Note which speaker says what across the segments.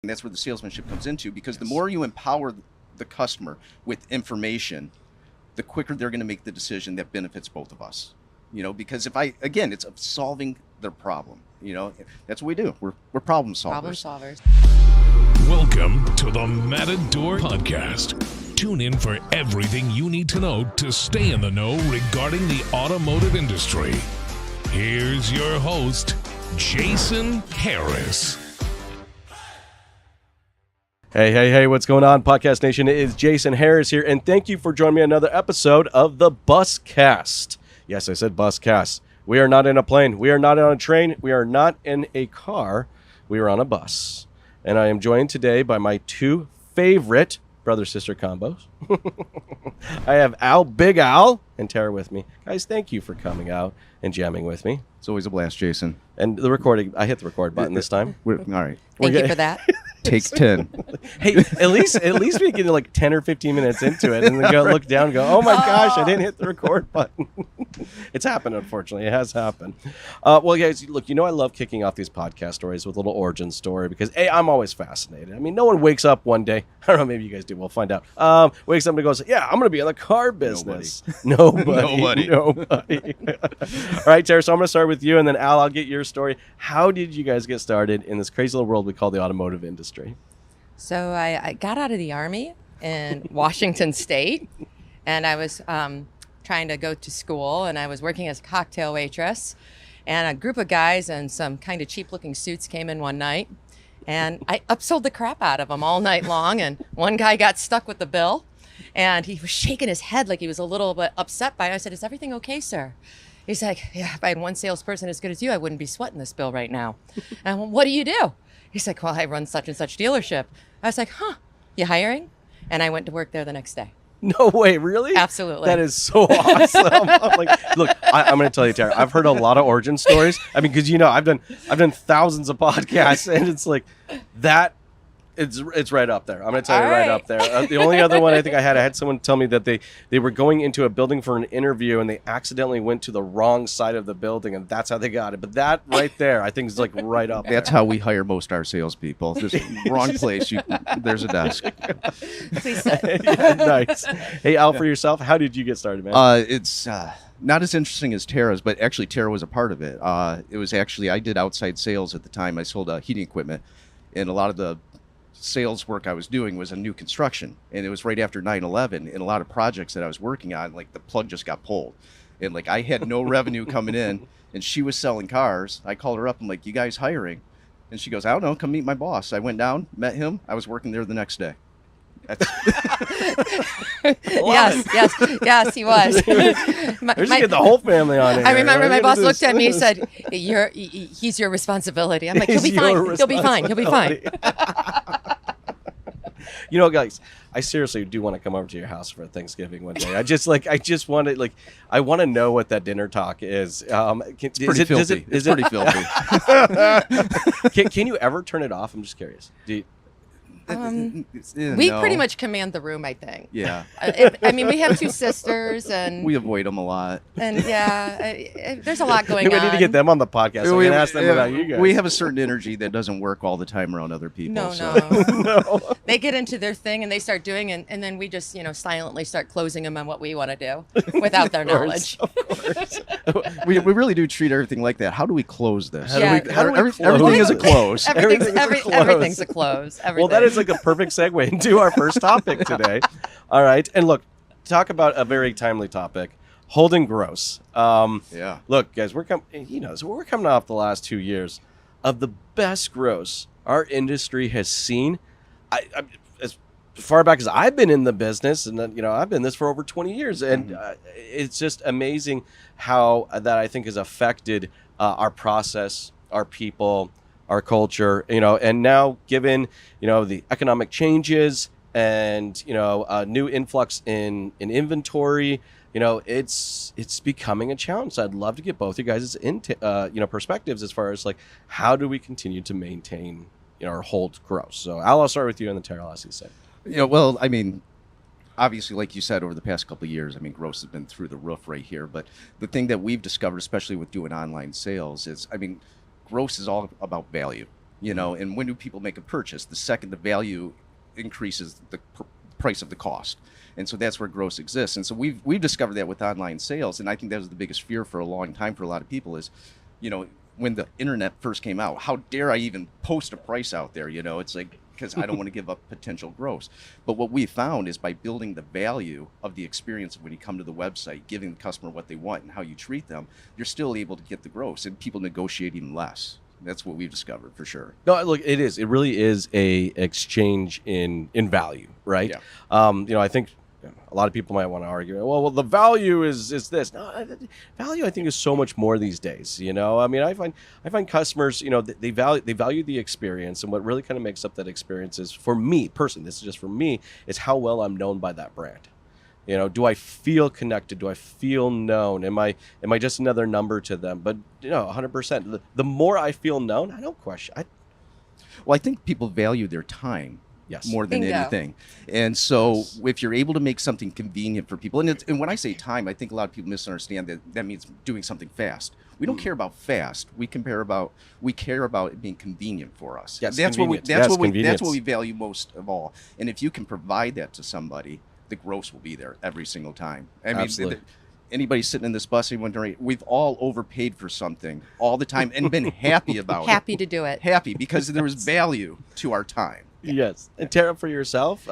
Speaker 1: And that's where the salesmanship comes into, because the more you empower the customer with information, the quicker they're going to make the decision that benefits both of us. Because it's solving their problem. That's what we do. We're problem solvers.
Speaker 2: Problem solvers.
Speaker 3: Welcome to the Matador Buscast. Tune in for everything you need to know to stay in the know regarding the automotive industry. Here's your host, Jason Harris.
Speaker 4: Hey, what's going on, Podcast Nation? It is Jason Harris here, and thank you for joining me on another episode of the Buscast. Yes, I said Buscast. We are not in a plane. We are not on a train. We are not in a car. We are on a bus. And I am joined today by my two favorite brother-sister combos. I have Big Al, and Tara with me. Guys, thank you for coming out and jamming with me.
Speaker 1: It's always a blast, Jason.
Speaker 4: And the recording, I hit the record button this time.
Speaker 1: All right.
Speaker 2: Thank you for that.
Speaker 1: Take 10.
Speaker 4: Hey, at least we get like 10 or 15 minutes into it and then look down and go, oh my gosh, I didn't hit the record button. It's happened, unfortunately. It has happened. Well, guys, look, I love kicking off these podcast stories with a little origin story because, A, I'm always fascinated. I mean, no one wakes up one day. I don't know, maybe you guys do. We'll find out. Wakes up and goes, yeah, I'm going to be in the car business. Nobody. All right, Tara, so I'm going to start with you, and then Al, I'll get your story. How did you guys get started in this crazy little world we call the automotive industry?
Speaker 2: So I got out of the Army in Washington State, and I was trying to go to school, and I was working as a cocktail waitress, and a group of guys in some kind of cheap-looking suits came in one night, and I upsold the crap out of them all night long, and one guy got stuck with the bill, and he was shaking his head like he was a little bit upset by it. I said, "Is everything okay, sir?" He's like, "Yeah, if I had one salesperson as good as you, I wouldn't be sweating this bill right now." And I went, "What do you do?" He's like, "Well, I run such and such dealership." I was like, "Huh, you hiring?" And I went to work there the next day.
Speaker 4: No way, really?
Speaker 2: Absolutely.
Speaker 4: That is so awesome. I'm like, look, I'm going to tell you, Tara, I've heard a lot of origin stories. I mean, because I've done thousands of podcasts, and it's like that. It's right up there. I'm going to tell you right up there. The only other one I had someone tell me that they were going into a building for an interview and they accidentally went to the wrong side of the building, and that's how they got it. But that right there, I think is like right up there.
Speaker 1: That's how we hire most our salespeople. Just wrong place. There's a desk.
Speaker 2: Please say.
Speaker 4: Nice. Hey, Al, for yourself, how did you get started, man?
Speaker 1: It's not as interesting as Tara's, but actually Tara was a part of it. It was actually, I did outside sales at the time. I sold heating equipment, and a lot of the sales work I was doing was a new construction, and it was right after 9/11, and a lot of projects that I was working on, like the plug just got pulled, and like I had no revenue coming in, and she was selling cars. I called her up. I'm like, "You guys hiring?" And she goes, "I don't know, come meet my boss." I went down, met him. I was working there the next day.
Speaker 2: Yes, he was.
Speaker 4: Get the whole family on it.
Speaker 2: I remember my boss looked at me and said, he's your responsibility. I'm like, he'll be fine. He'll be fine.
Speaker 4: Guys, I seriously do want to come over to your house for Thanksgiving one day. I want to know what that dinner talk is.
Speaker 1: It's pretty filthy. It's pretty filthy.
Speaker 4: Can you ever turn it off? I'm just curious.
Speaker 2: We pretty much command the room, I think.
Speaker 1: Yeah.
Speaker 2: I mean, we have two sisters, and
Speaker 1: we avoid them a lot.
Speaker 2: And there's a lot going on.
Speaker 4: We need to get them on the podcast. So we can ask them about you guys.
Speaker 1: We have a certain energy that doesn't work all the time around other people.
Speaker 2: No. They get into their thing and they start doing, and then we just silently start closing them on what we want to do without their knowledge.
Speaker 1: Of course. we really do treat everything like that. How do we close this?
Speaker 4: Everything
Speaker 1: is a close.
Speaker 2: Everything's a close.
Speaker 4: Well, that is like a perfect segue into our first topic today. All right. And look, talk about a very timely topic, holding gross. Look, guys, we're coming off the last 2 years of the best gross our industry has seen. I as far back as I've been in the business, and I've been this for over 20 years, and it's just amazing how that I think has affected our process, our people, our culture, and now given, the economic changes and, new influx in inventory, it's becoming a challenge. So I'd love to get both you guys' perspectives as far as like, how do we continue to maintain, or hold gross? So Al, I'll start with you and then Tara, I'll ask you to say.
Speaker 1: Well, I mean, obviously, like you said, over the past couple of years, I mean, gross has been through the roof right here. But the thing that we've discovered, especially with doing online sales, is, I mean, gross is all about value. you know, and when do people make a purchase? The second the value increases the price of the cost. And so that's where gross exists. And so we've discovered that with online sales. And I think that was the biggest fear for a long time for a lot of people is, you know, when the internet first came out, how dare I even post a price out there? You know, it's like, because I don't want to give up potential gross. But what we found is by building the value of the experience when you come to the website, giving the customer what they want and how you treat them, you're still able to get the gross, and people negotiate even less. That's what we've discovered for sure.
Speaker 4: No, look, it is. It really is a exchange in value, right?
Speaker 1: Yeah.
Speaker 4: You know, I think a lot of people might want to argue, well, the value is this. No, value I think is so much more these days. You know, I mean, I find customers, you know, they value the experience, and what really kind of makes up that experience is, for me personally, this is just for me, is how well I'm known by that brand. You know, do I feel connected? Do I feel known? Am I just another number to them? But you know, 100%. The more I feel known, I don't question.
Speaker 1: Well, I think people value their time.
Speaker 4: Yes.
Speaker 1: More than
Speaker 2: Bingo.
Speaker 1: anything. And so if you're able to make something convenient for people, and when I say time, I think a lot of people misunderstand that means doing something fast. We don't care about fast. We care about it being convenient for us.
Speaker 4: Yes,
Speaker 1: that's
Speaker 4: convenience.
Speaker 1: what we value most of all. And if you can provide that to somebody, the gross will be there every single time. I mean,
Speaker 4: Absolutely.
Speaker 1: Anybody sitting in this bus, we've all overpaid for something all the time and been happy about it.
Speaker 2: Happy to do it.
Speaker 1: Happy because there was value to our time.
Speaker 4: Yes. And Tara, for yourself,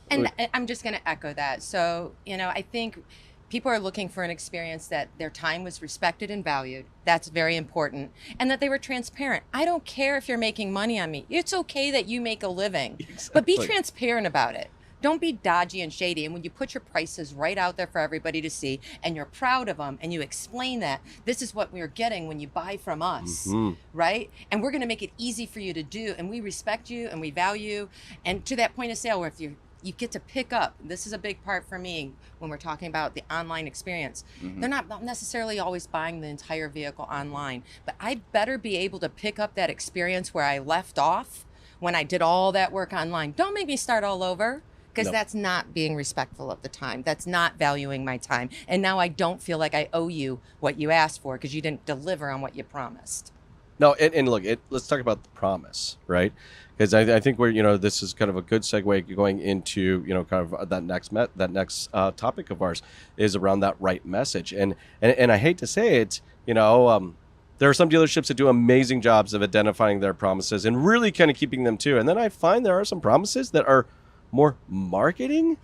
Speaker 2: And I'm just going to echo that. So, you know, I think people are looking for an experience that their time was respected and valued. That's very important. And that they were transparent. I don't care if you're making money on me. It's okay that you make a living, but be transparent about it. Don't be dodgy and shady. And when you put your prices right out there for everybody to see, and you're proud of them, and you explain that this is what we're getting when you buy from us, right? And we're going to make it easy for you to do. And we respect you and we value you. And to that point of sale where if you get to pick up, this is a big part for me when we're talking about the online experience. They're not necessarily always buying the entire vehicle online, but I better be able to pick up that experience where I left off when I did all that work online. Don't make me start all over. Because that's not being respectful of the time. That's not valuing my time. And now I don't feel like I owe you what you asked for because you didn't deliver on what you promised.
Speaker 4: No, and look, let's talk about the promise, right? Because I think we're, you know, this is kind of a good segue going into, you know, kind of that next topic of ours is around that right message. And I hate to say it, you know, there are some dealerships that do amazing jobs of identifying their promises and really kind of keeping them too. And then I find there are some promises that are more marketing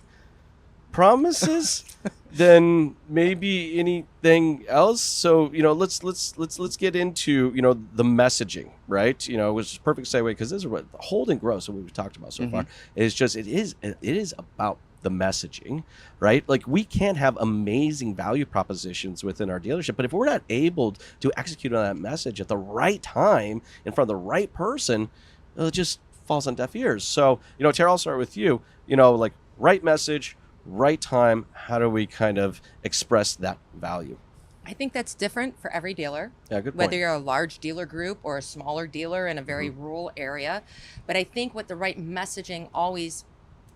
Speaker 4: promises than maybe anything else. So, you know, let's get into, you know, the messaging, right? You know, which is a perfect segue because this is what holding gross, what we've talked about so far, is just it is about the messaging, right? Like we can't have amazing value propositions within our dealership, but if we're not able to execute on that message at the right time in front of the right person, it just falls on deaf ears. So, you know, Tara, I'll start with you. You know, like right message, right time. How do we kind of express that value?
Speaker 2: I think that's different for every dealer.
Speaker 4: Yeah, good point.
Speaker 2: Whether you're a large dealer group or a smaller dealer in a very rural area. But I think what the right messaging always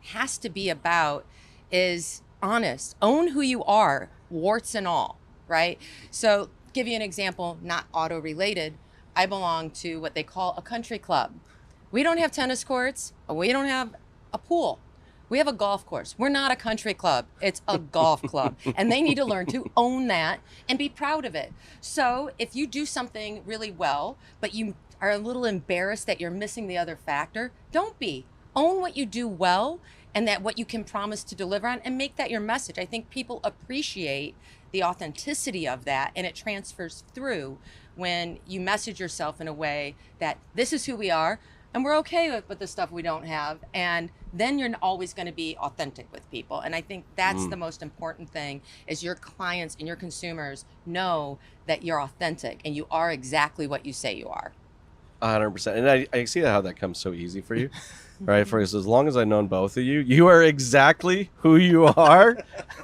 Speaker 2: has to be about is honest. Own who you are, warts and all, right? So give you an example, not auto related. I belong to what they call a country club. We don't have tennis courts. We don't have a pool. We have a golf course. We're not a country club. It's a golf club. And they need to learn to own that and be proud of it. So if you do something really well, but you are a little embarrassed that you're missing the other factor, don't be. Own what you do well and that what you can promise to deliver on and make that your message. I think people appreciate the authenticity of that and it transfers through when you message yourself in a way that this is who we are. And we're okay with the stuff we don't have. And then you're always going to be authentic with people. And I think that's the most important thing is your clients and your consumers know that you're authentic and you are exactly what you say you are.
Speaker 4: 100%. And I see how that comes so easy for you, right? For as long as I've known both of you, you are exactly who you are.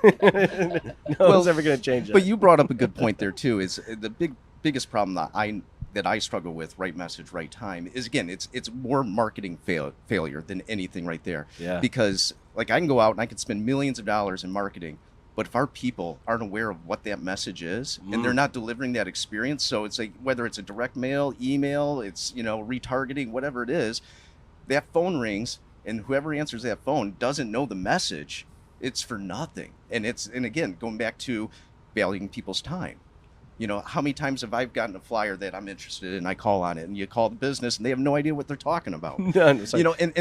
Speaker 4: No one's ever going to change it.
Speaker 1: But you brought up a good point there too, is the biggest problem that I struggle with, right message, right time, is again, it's more marketing failure than anything right there.
Speaker 4: Yeah.
Speaker 1: Because like I can go out and I can spend millions of dollars in marketing, But if our people aren't aware of what that message is, and they're not delivering that experience, so it's like whether it's a direct mail, email, it's retargeting, whatever it is, that phone rings, and whoever answers that phone doesn't know the message, it's for nothing. And again, going back to valuing people's time. How many times have I gotten a flyer that I'm interested in, I call on it, and you call the business and they have no idea what they're talking about.
Speaker 4: And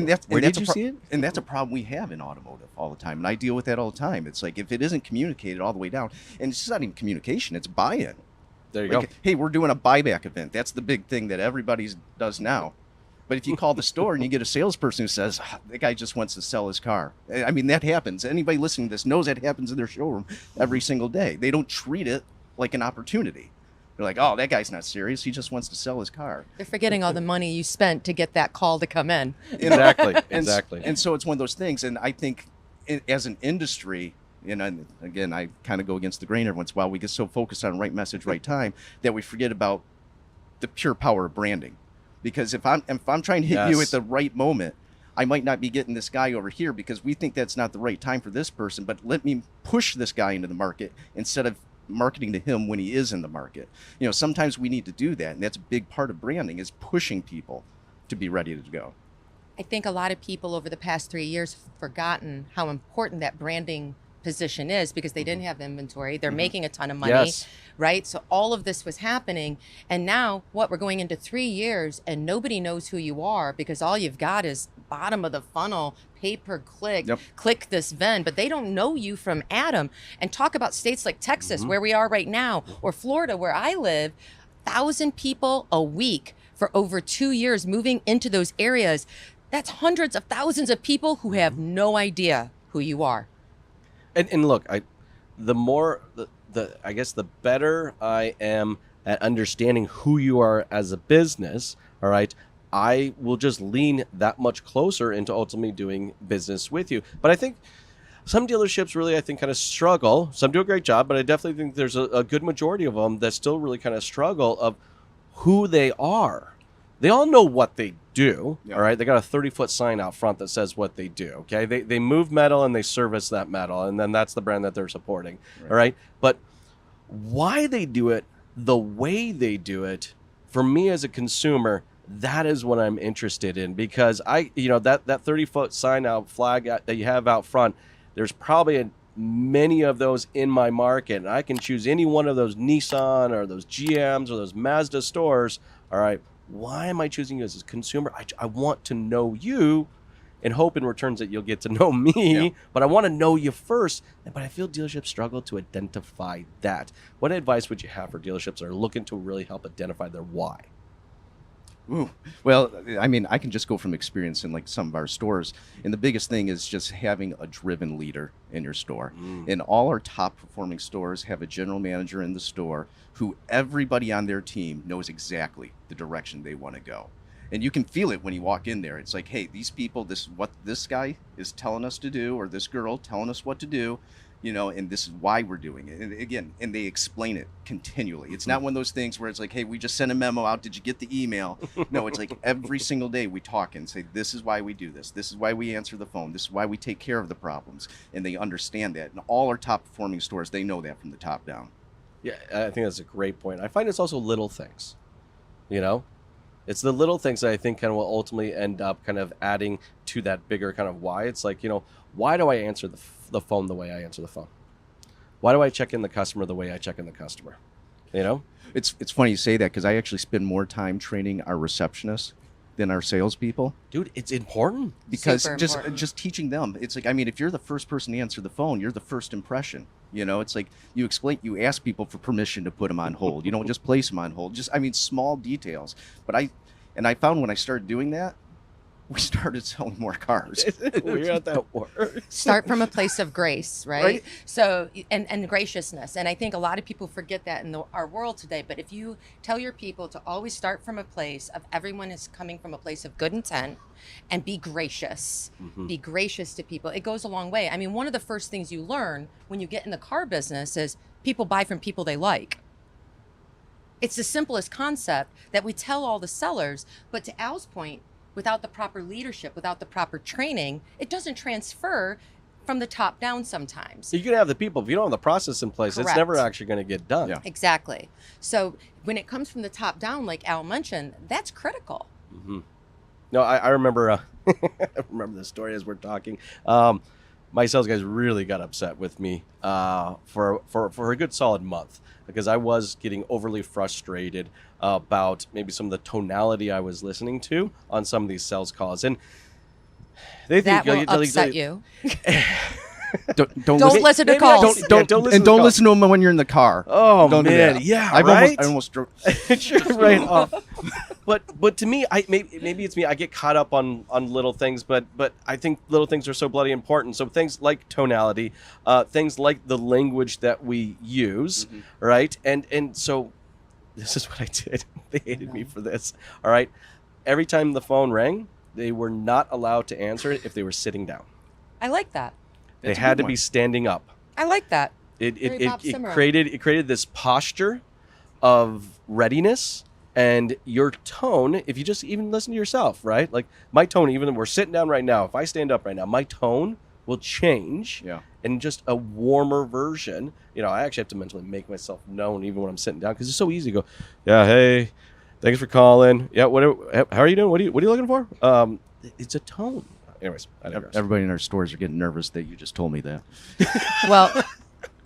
Speaker 1: that's
Speaker 4: where did you see it?
Speaker 1: And that's a problem we have in automotive all the time. And I deal with that all the time. It's like, if it isn't communicated all the way down, and it's just not even communication, it's buy-in.
Speaker 4: There you go.
Speaker 1: Hey, we're doing a buyback event. That's the big thing that everybody does now. But if you call the store and you get a salesperson who says, the guy just wants to sell his car. I mean, that happens. Anybody listening to this knows that happens in their showroom every single day. They don't treat it like an opportunity. They're like, oh, that guy's not serious. He just wants to sell his car.
Speaker 2: They're forgetting all the money you spent to get that call to come in.
Speaker 4: Exactly.
Speaker 1: And so it's one of those things. And I think as an industry, again, I kind of go against the grain every once in a while. We get so focused on right message, right time that we forget about the pure power of branding. Because if I'm trying to hit you at the right moment, I might not be getting this guy over here because we think that's not the right time for this person. But let me push this guy into the market instead of marketing to him when he is in the market. Sometimes we need to do that, and that's a big part of branding, is pushing people to be ready to go.
Speaker 2: I think a lot of people over the past 3 years have forgotten how important that branding position is because they didn't have inventory. They're making a ton of money, right? So all of this was happening. And now we're going into 3 years and nobody knows who you are because all you've got is bottom of the funnel, pay per click, click this VIN, but they don't know you from Adam. And talk about states like Texas, where we are right now, or Florida, where I live, 1,000 people a week for over 2 years moving into those areas. That's hundreds of thousands of people who have no idea who you are.
Speaker 4: And look, I guess the better I am at understanding who you are as a business, all right, I will just lean that much closer into ultimately doing business with you. But I think some dealerships really, kind of struggle. Some do a great job, but I definitely think there's a good majority of them that still really kind of struggle of who they are. They all know what they do, all right? They got a 30-foot sign out front that says what they do, okay? They move metal and they service that metal, and then that's the brand that they're supporting, all right? But why they do it, the way they do it, for me as a consumer, that is what I'm interested in, because that 30-foot sign out flag that you have out front, there's probably many of those in my market, and I can choose any one of those Nissan or those GMs or those Mazda stores, all right? Why am I choosing you as a consumer? I want to know you and hope in returns that you'll get to know me, but I want to know you first. But I feel dealerships struggle to identify that. What advice would you have for dealerships that are looking to really help identify their why?
Speaker 1: Ooh. Well, I mean, I can just go from experience in like some of our stores. And the biggest thing is just having a driven leader in your store. And all our top performing stores have a general manager in the store who everybody on their team knows exactly the direction they want to go. And you can feel it when you walk in there. It's like, hey, these people, this is what this guy is telling us to do, or this girl telling us what to do. And this is why we're doing it. And again, and they explain it continually. It's not one of those things where it's like, hey, we just sent a memo out. Did you get the email? No, it's like every single day we talk and say, this is why we do this. This is why we answer the phone. This is why we take care of the problems. And they understand that. And all our top performing stores, they know that from the top down.
Speaker 4: Yeah, I think that's a great point. I find it's also little things, It's the little things that I think kind of will ultimately end up kind of adding to that bigger kind of why. It's like, why do I answer the phone the way I answer the phone? Why do I check in the customer the way I check in the customer?
Speaker 1: It's funny you say that because I actually spend more time training our receptionists than our salespeople.
Speaker 4: Dude, it's important.
Speaker 1: Because
Speaker 2: Super important.
Speaker 1: just teaching them. It's like, I mean, if you're the first person to answer the phone, you're the first impression. It's like you ask people for permission to put them on hold. You don't just place them on hold. Small details. But I found when I started doing that, we started selling more cars.
Speaker 4: We're at that word.
Speaker 2: Start from a place of grace, right? So, and graciousness. And I think a lot of people forget that in our world today. But if you tell your people to always start from a place of everyone is coming from a place of good intent and be gracious, be gracious to people, it goes a long way. I mean, one of the first things you learn when you get in the car business is people buy from people they like. It's the simplest concept that we tell all the sellers. But to Al's point, without the proper leadership, without the proper training, it doesn't transfer from the top down sometimes.
Speaker 4: So you can have the people, if you don't have the process in place, it's
Speaker 2: Correct.
Speaker 4: never actually going to get done.
Speaker 1: Yeah.
Speaker 2: Exactly. So when it comes from the top down, like Al mentioned, that's critical.
Speaker 4: Mm-hmm. No, I remember. I remember the story as we're talking. My sales guys really got upset with me for a good solid month because I was getting overly frustrated about maybe some of the tonality I was listening to on some of these sales calls, and they think
Speaker 2: That will upset you.
Speaker 1: Don't
Speaker 2: listen to calls.
Speaker 1: Don't listen to them when you're in the car.
Speaker 4: Oh
Speaker 1: Don't do
Speaker 4: man,
Speaker 1: that.
Speaker 4: yeah,
Speaker 1: I
Speaker 4: right.
Speaker 1: almost drove.
Speaker 4: Right off. But to me, maybe it's me. I get caught up on little things, but I think little things are so bloody important. So things like tonality, things like the language that we use, right? And so this is what I did. They hated me for this. All right. Every time the phone rang, they were not allowed to answer it if they were sitting down.
Speaker 2: I like that.
Speaker 4: They had to be standing up.
Speaker 2: I like that.
Speaker 4: It created this posture of readiness, and your tone, if you just even listen to yourself, right? Like my tone, even if we're sitting down right now, if I stand up right now, my tone will change.
Speaker 1: Yeah.
Speaker 4: And just a warmer version. You know, I actually have to mentally make myself known even when I'm sitting down because it's so easy to go, yeah, hey, thanks for calling. Yeah, how are you doing? What are you looking for? It's a tone. Anyways, I digress.
Speaker 1: Everybody in our stores are getting nervous that you just told me that.
Speaker 2: Well,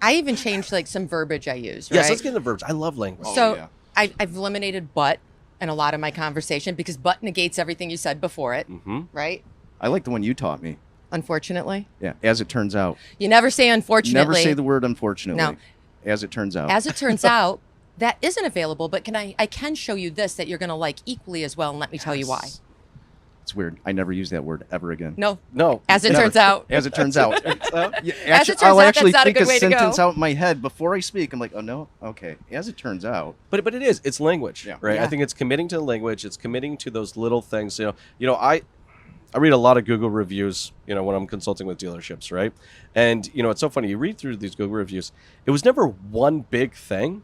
Speaker 2: I even changed like some verbiage I use, right?
Speaker 4: Yes, let's get into verbs. I love language.
Speaker 2: So I've eliminated but in a lot of my conversation because but negates everything you said before it, right?
Speaker 1: I like the one you taught me.
Speaker 2: Unfortunately.
Speaker 1: Yeah, as it turns out.
Speaker 2: You never say unfortunately.
Speaker 1: Never say the word unfortunately.
Speaker 2: No.
Speaker 1: As it turns out.
Speaker 2: As it turns out, that isn't available, but I can show you this that you're going to like equally as well, and let me tell you why.
Speaker 1: It's weird. I never use that word ever again.
Speaker 2: No. As it
Speaker 1: never.
Speaker 2: turns out.
Speaker 1: As it turns out.
Speaker 2: As it turns
Speaker 1: I'll
Speaker 2: out,
Speaker 1: actually
Speaker 2: that's not a
Speaker 1: think
Speaker 2: good way to go.
Speaker 1: sentence out in my head before I speak. I'm like, oh no, okay. As it turns out.
Speaker 4: But it is. It's language, right?
Speaker 2: Yeah.
Speaker 4: I think it's committing to the language. It's committing to those little things. You know, I read a lot of Google reviews, you know, when I'm consulting with dealerships, right? And, you know, it's so funny. You read through these Google reviews. It was never one big thing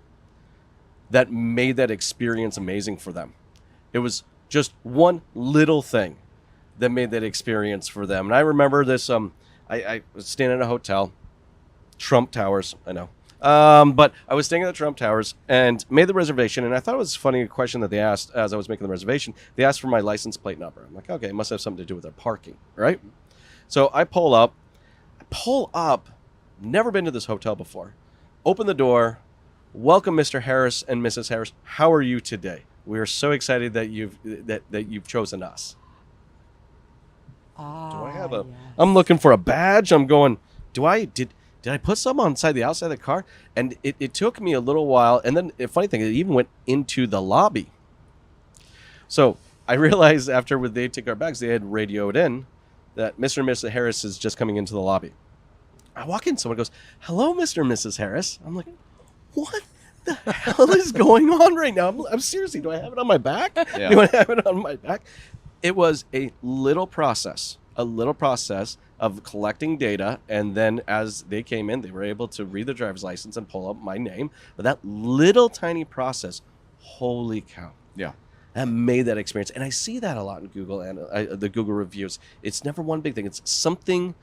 Speaker 4: that made that experience amazing for them. It was just one little thing that made that experience for them. And I remember this, I was staying in a hotel, Trump Towers, I know. But I was staying at the Trump Towers and made the reservation. And I thought it was funny, a question that they asked as I was making the reservation. They asked for my license plate number. I'm like, okay, it must have something to do with their parking, right? So I pull up, never been to this hotel before. Open the door. Welcome, Mr. Harris and Mrs. Harris. How are you today? We are so excited that you've chosen us. Do I have a? Yes. I'm looking for a badge. I'm going. Did I put some on the outside of the car? And it took me a little while. And then the funny thing, it even went into the lobby. So I realized after they took our bags, they had radioed in that Mr. and Mrs. Harris is just coming into the lobby. I walk in, someone goes, "Hello, Mr. and Mrs. Harris." I'm like, what the hell is going on right now? I'm seriously, do I have it on my back?
Speaker 1: Yeah.
Speaker 4: Do I have it on my back? It was a little process of collecting data, and then as they came in, they were able to read the driver's license and pull up my name. But that little tiny process, holy cow.
Speaker 1: Yeah.
Speaker 4: That made that experience. And I see that a lot in Google and the Google reviews. It's never one big thing. It's something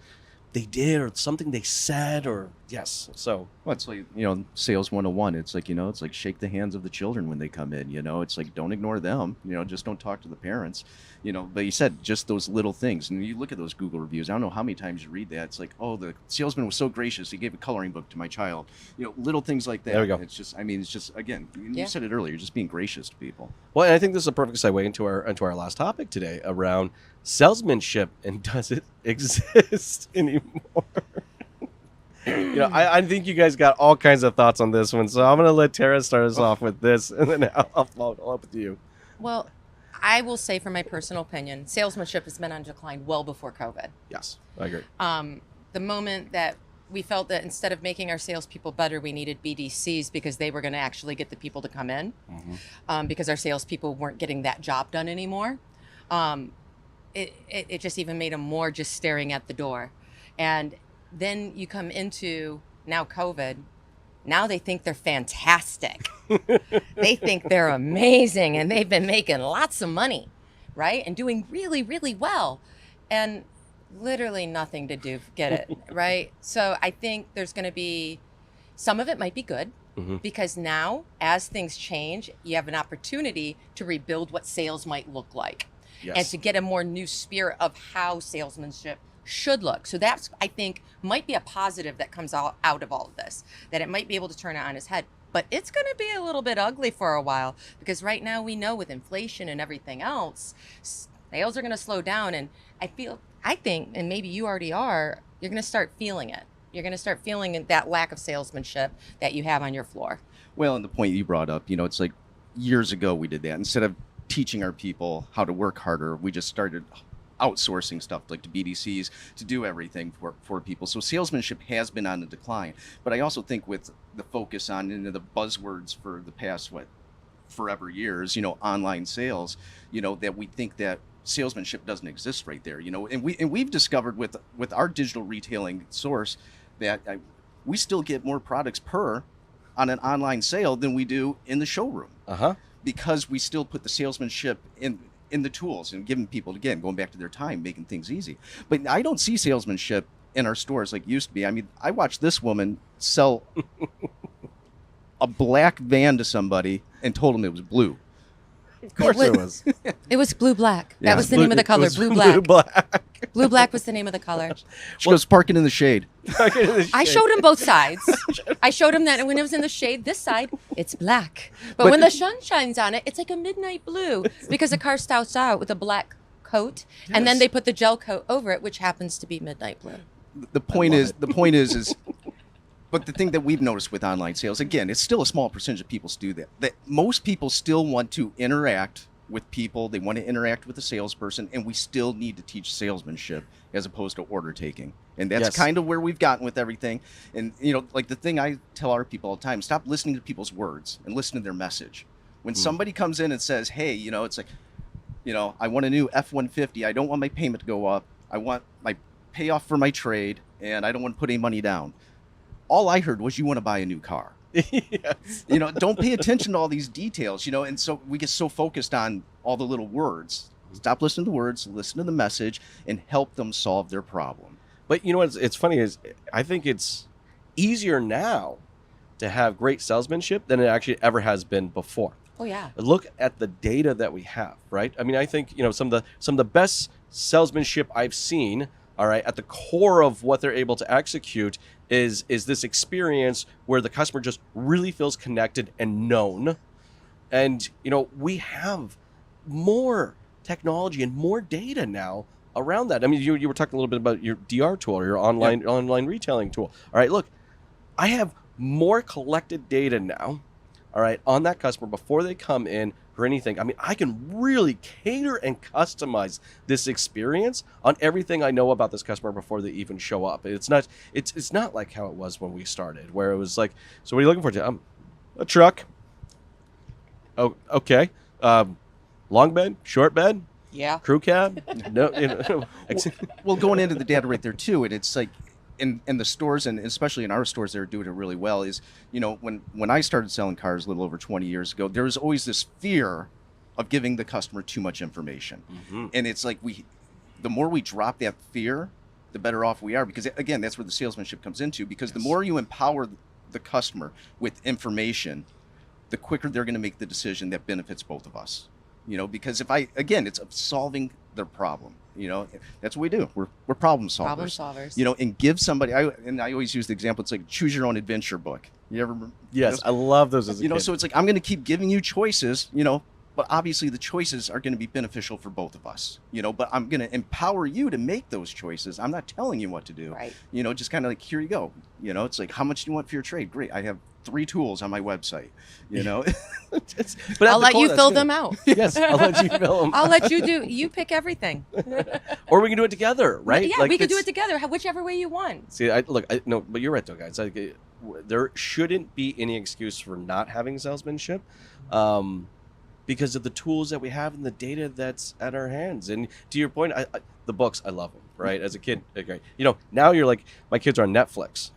Speaker 4: they did or something they said or yes. So
Speaker 1: well, it's like, you know, sales 101. It's like, you know, it's like shake the hands of the children when they come in, you know, it's like, don't ignore them, you know, just don't talk to the parents, you know, but you said just those little things. And you look at those Google reviews. I don't know how many times you read that. It's like, oh, the salesman was so gracious. He gave a coloring book to my child, you know, little things like that.
Speaker 4: There we go.
Speaker 1: It's just, I mean, it's just, again, you said it earlier, just being gracious to people.
Speaker 4: Well, and I think this is a perfect segue into our last topic today around salesmanship and does it exist anymore? You know, I think you guys got all kinds of thoughts on this one, so I'm going to let Tara start us off with this, and then I'll follow up with you.
Speaker 2: Well, I will say from my personal opinion, salesmanship has been on decline well before COVID.
Speaker 4: Yes, I agree.
Speaker 2: The moment that we felt that instead of making our salespeople better, we needed BDCs because they were going to actually get the people to come in, because our salespeople weren't getting that job done anymore. It just even made them more just staring at the door. And then you come into now COVID. Now they think they're fantastic. They think they're amazing and they've been making lots of money, right? And doing really, really well. And literally nothing to do, get it, right? So I think there's going to be, some of it might be good, because now as things change, you have an opportunity to rebuild what sales might look like.
Speaker 4: Yes.
Speaker 2: And to get a more new spirit of how salesmanship should look. So that's, I think, might be a positive that comes out of all of this, that it might be able to turn it on its head. But it's going to be a little bit ugly for a while, because right now we know with inflation and everything else, sales are going to slow down. And I think, and maybe you already are, you're going to start feeling it. You're going to start feeling that lack of salesmanship that you have on your floor.
Speaker 1: Well, and the point you brought up, it's like years ago we did that. Instead of teaching our people how to work harder, we just started outsourcing stuff like to BDCs to do everything for people. So salesmanship has been on the decline. But I also think with the focus on the buzzwords for the past, forever years, online sales, that we think that salesmanship doesn't exist right there, and we've discovered with our digital retailing source that we still get more products per on an online sale than we do in the showroom. Because we still put the salesmanship in the tools and giving people, again, going back to their time, making things easy. But I don't see salesmanship in our stores like it used to be. I mean, I watched this woman sell a black van to somebody and told them it was blue.
Speaker 4: Of course it was.
Speaker 2: It was blue black.
Speaker 1: Yeah.
Speaker 2: That was the name of the color. Blue black.
Speaker 4: Blue black.
Speaker 2: Blue black was the name of the color.
Speaker 1: She goes parking in the shade.
Speaker 2: I showed him both sides. I showed him that when it was in the shade, this side, it's black. But when the sun shines on it, it's like a midnight blue, because the car starts out with a black coat, and then they put the gel coat over it, which happens to be midnight blue.
Speaker 1: The point is, but the thing that we've noticed with online sales, again, it's still a small percentage of people do that. That most people still want to interact with people. They want to interact with a salesperson, and we still need to teach salesmanship as opposed to order taking. And that's kind of where we've gotten with everything. And, like the thing I tell our people all the time, stop listening to people's words and listen to their message. When somebody comes in and says, hey, it's like, I want a new F-150. I don't want my payment to go up. I want my payoff for my trade, and I don't want to put any money down. All I heard was you want to buy a new car.
Speaker 4: Yes.
Speaker 1: Don't pay attention to all these details, and so we get so focused on all the little words. Stop listening to the words, listen to the message, and help them solve their problem.
Speaker 4: But it's funny is I think it's easier now to have great salesmanship than it actually ever has been before.
Speaker 2: Oh yeah.
Speaker 4: Look at the data that we have, right? I mean, I think some of the best salesmanship I've seen, all right, at the core of what they're able to execute is this experience where the customer just really feels connected and known. And we have more technology and more data now around that. I mean, you were talking a little bit about your DR tool, or your online retailing tool. All right, look, I have more collected data now, all right, on that customer before they come in or anything. I mean, I can really cater and customize this experience on everything I know about this customer before they even show up. It's not like how it was when we started, where it was like, so what are you looking for? A truck. Oh, okay. Long bed, short bed.
Speaker 2: Yeah.
Speaker 4: Crew cab. No.
Speaker 1: Well, going into the data right there too, and it's like in the stores, and especially in our stores, they're doing it really well. Is when I started selling cars a little over 20 years ago, there was always this fear of giving the customer too much information, and it's like the more we drop that fear, the better off we are. Because again, that's where the salesmanship comes into. Because the more you empower the customer with information, the quicker they're going to make the decision that benefits both of us. Because it's solving their problem. That's what we do. We're problem solvers.
Speaker 2: Problem solvers.
Speaker 1: And give somebody. I always use the example. It's like choose your own adventure book. You ever?
Speaker 4: Yes, I love those as a kid.
Speaker 1: So it's like I'm going to keep giving you choices. But obviously the choices are going to be beneficial for both of us. But I'm going to empower you to make those choices. I'm not telling you what to do.
Speaker 2: Right.
Speaker 1: Just kind of like, here you go. It's like, how much do you want for your trade? Great. I have 3 tools on my website.
Speaker 4: But
Speaker 2: I'll let you fill them out.
Speaker 4: Yes, I'll let you fill them.
Speaker 2: I'll let you pick everything.
Speaker 4: Or we can do it together, right?
Speaker 2: Yeah, we can do it together, whichever way you want.
Speaker 4: See, no, but you're right though, guys. There shouldn't be any excuse for not having salesmanship, because of the tools that we have and the data that's at our hands. And to your point, the books, I love them. Right, as a kid, okay. Now you're like, my kids are on Netflix.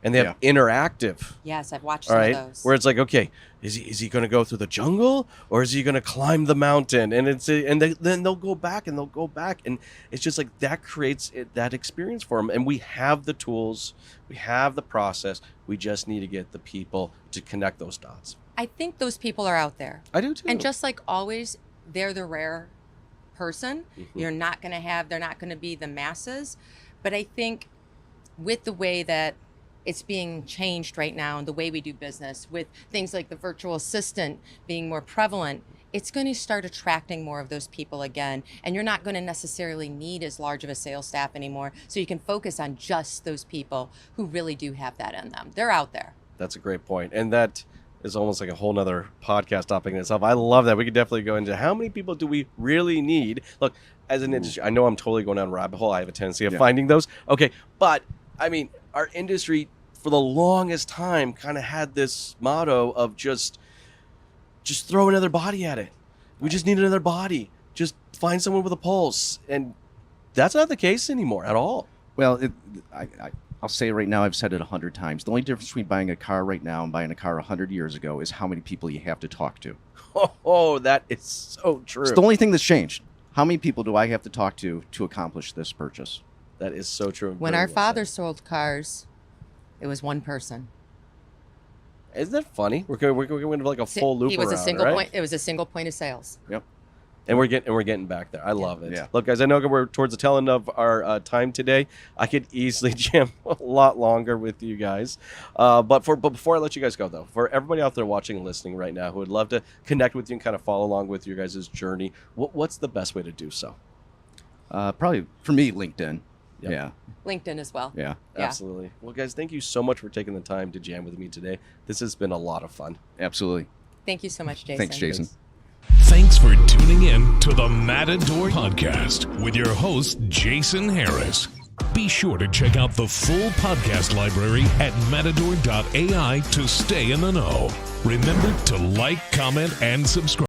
Speaker 4: and they have interactive.
Speaker 2: Yes, I've watched
Speaker 4: All
Speaker 2: some
Speaker 4: right,
Speaker 2: of those.
Speaker 4: where it's like, okay, is he going to go through the jungle or is he going to climb the mountain? And then they'll go back and it's just like that creates that experience for them. And we have the tools, we have the process. We just need to get the people to connect those dots.
Speaker 2: I think those people are out there.
Speaker 4: I do too.
Speaker 2: And just like always, they're the rare person.
Speaker 4: Mm-hmm.
Speaker 2: They're not going to be the masses. But I think with the way that it's being changed right now and the way we do business, with things like the virtual assistant being more prevalent, it's going to start attracting more of those people again. And you're not going to necessarily need as large of a sales staff anymore. So you can focus on just those people who really do have that in them. They're out there.
Speaker 4: That's a great point. And that is almost like a whole nother podcast topic in itself. I love that. We could definitely go into how many people do we really need. Look, as an industry, I know I'm totally going down a rabbit hole. I have a tendency of finding those. Okay, but I mean, our industry for the longest time kind of had this motto of just throw another body at it. We just need another body. Just find someone with a pulse. And that's not the case anymore at all.
Speaker 1: Well, I'll say it right now, I've said it 100 times. The only difference between buying a car right now and buying a car 100 years ago is how many people you have to talk to.
Speaker 4: Oh, that is so true.
Speaker 1: It's the only thing that's changed. How many people do I have to talk to accomplish this purchase?
Speaker 4: That is so true.
Speaker 2: When our father sold cars, it was one person.
Speaker 4: Isn't that funny? We're going to like a full loop.
Speaker 2: He was
Speaker 4: around,
Speaker 2: a single
Speaker 4: right?
Speaker 2: point. It was a single point of sales.
Speaker 1: Yep.
Speaker 4: And we're getting back there. I love it.
Speaker 1: Yeah.
Speaker 4: Look, guys, I know we're towards the tail end of our time today. I could easily jam a lot longer with you guys. But before I let you guys go, though, for everybody out there watching and listening right now who would love to connect with you and kind of follow along with your guys' journey, what's the best way to do so?
Speaker 1: Probably for me, LinkedIn.
Speaker 4: Yep.
Speaker 1: Yeah.
Speaker 2: LinkedIn as well.
Speaker 1: Yeah.
Speaker 4: Absolutely. Well, guys, thank you so much for taking the time to jam with me today. This has been a lot of fun.
Speaker 1: Absolutely.
Speaker 2: Thank you so much, Jason.
Speaker 1: Thanks, Jason.
Speaker 3: Thanks for tuning in to the Matador Podcast with your host, Jason Harris. Be sure to check out the full podcast library at matador.ai to stay in the know. Remember to like, comment, and subscribe.